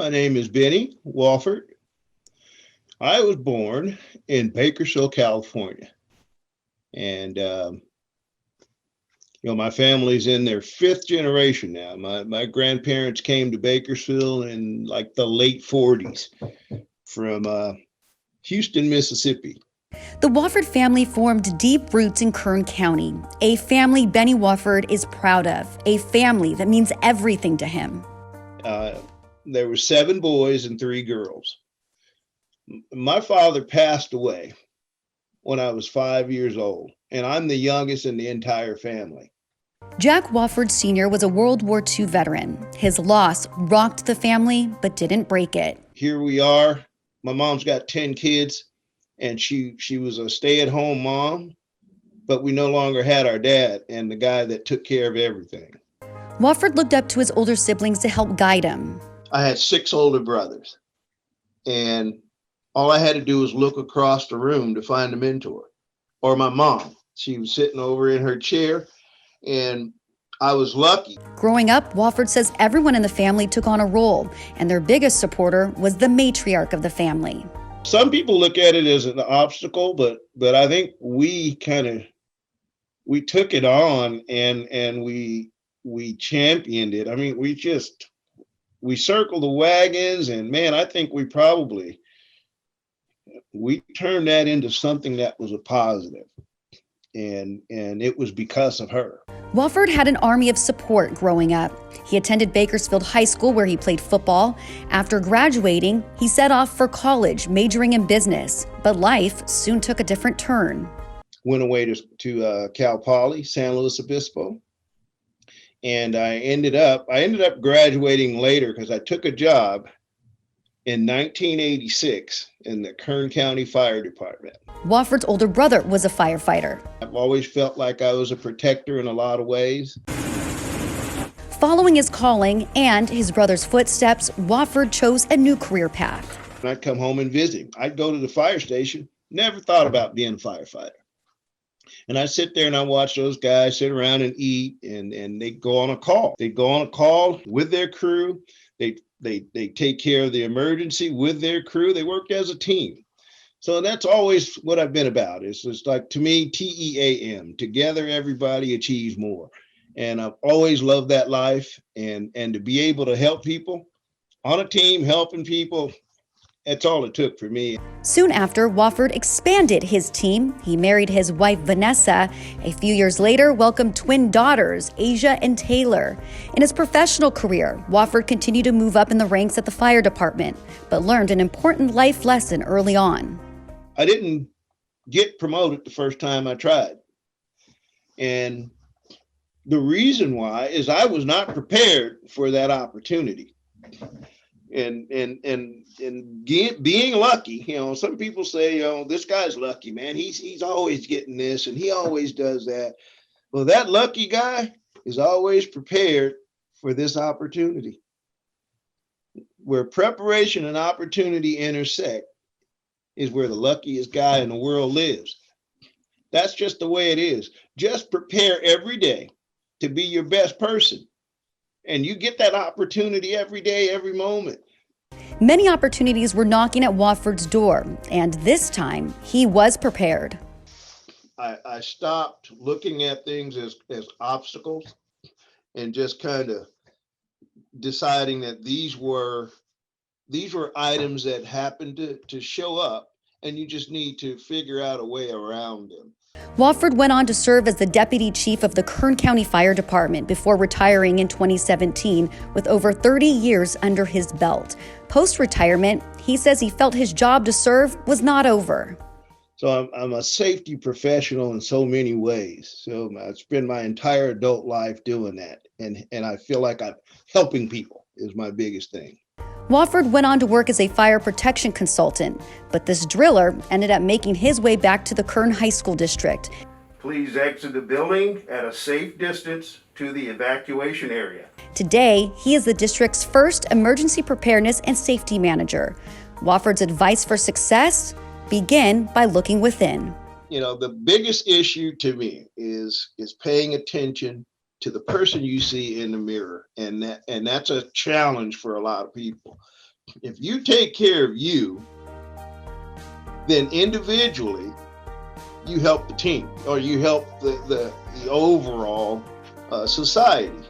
My name is Benny Wofford. I was born in Bakersfield, California. And, my family's in their fifth generation now. My grandparents came to Bakersfield in like the late 40s from Houston, Mississippi. The Wofford family formed deep roots in Kern County, a family Benny Wofford is proud of, a family that means everything to him. There were 7 boys and 3 girls. My father passed away when I was 5 years old, and I'm the youngest in the entire family. Jack Wofford Sr. was a World War II veteran. His loss rocked the family, but didn't break it. Here we are. My mom's got 10 kids, and she was a stay-at-home mom, but we no longer had our dad and the guy that took care of everything. Wofford looked up to his older siblings to help guide him. I had 6 older brothers, and all I had to do was look across the room to find a mentor. Or my mom. She was sitting over in her chair, and I was lucky. Growing up, Wofford says everyone in the family took on a role, and their biggest supporter was the matriarch of the family. Some people look at it as an obstacle, but I think we took it on and we championed it. I mean, we circled the wagons, and man, I think we turned that into something that was a positive, and it was because of her. Wofford had an army of support growing up. He attended Bakersfield High School, where he played football. After graduating, he set off for college, majoring in business, but life soon took a different turn. Went away to Cal Poly, San Luis Obispo, and I ended up graduating later because I took a job in 1986 in the Kern County Fire Department. Wofford's older brother was a firefighter. I've always felt like I was a protector in a lot of ways. Following his calling and his brother's footsteps, Wofford chose a new career path. I'd come home and visit him. I'd go to the fire station, never thought about being a firefighter. And I'd sit there and I'd watch those guys sit around and eat, and they'd go on a call. They'd go on a call with their crew. They take care of the emergency with their crew. They worked as a team. So that's always what I've been about. It's just like, to me, TEAM, together everybody achieves more. And I've always loved that life, and to be able to help people on a team, helping people, that's all it took for me. Soon after, Wofford expanded his team. He married his wife, Vanessa. A few years later, welcomed twin daughters, Asia and Taylor. In his professional career, Wofford continued to move up in the ranks at the fire department, but learned an important life lesson early on. I didn't get promoted the first time I tried. And the reason why is I was not prepared for that opportunity. And being lucky, some people say, this guy's lucky, man. He's always getting this and he always does that. Well, that lucky guy is always prepared for this opportunity. Where preparation and opportunity intersect is where the luckiest guy in the world lives. That's just the way it is. Just prepare every day to be your best person. And you get that opportunity every day, every moment. Many opportunities were knocking at Wofford's door, and this time he was prepared. I stopped looking at things as obstacles and just kind of deciding that these were items that happened to show up, and you just need to figure out a way around them. Wofford went on to serve as the deputy chief of the Kern County Fire Department before retiring in 2017 with over 30 years under his belt. Post-retirement, he says he felt his job to serve was not over. So I'm a safety professional in so many ways. So I spend my entire adult life doing that. And I feel like I'm helping people is my biggest thing. Wofford went on to work as a fire protection consultant, but this driller ended up making his way back to the Kern High School district. Please exit the building at a safe distance to the evacuation area. Today, he is the district's first emergency preparedness and safety manager. Wofford's advice for success? Begin by looking within. The biggest issue to me is paying attention to the person you see in the mirror. And that's a challenge for a lot of people. If you take care of you, then individually you help the team, or you help the overall society.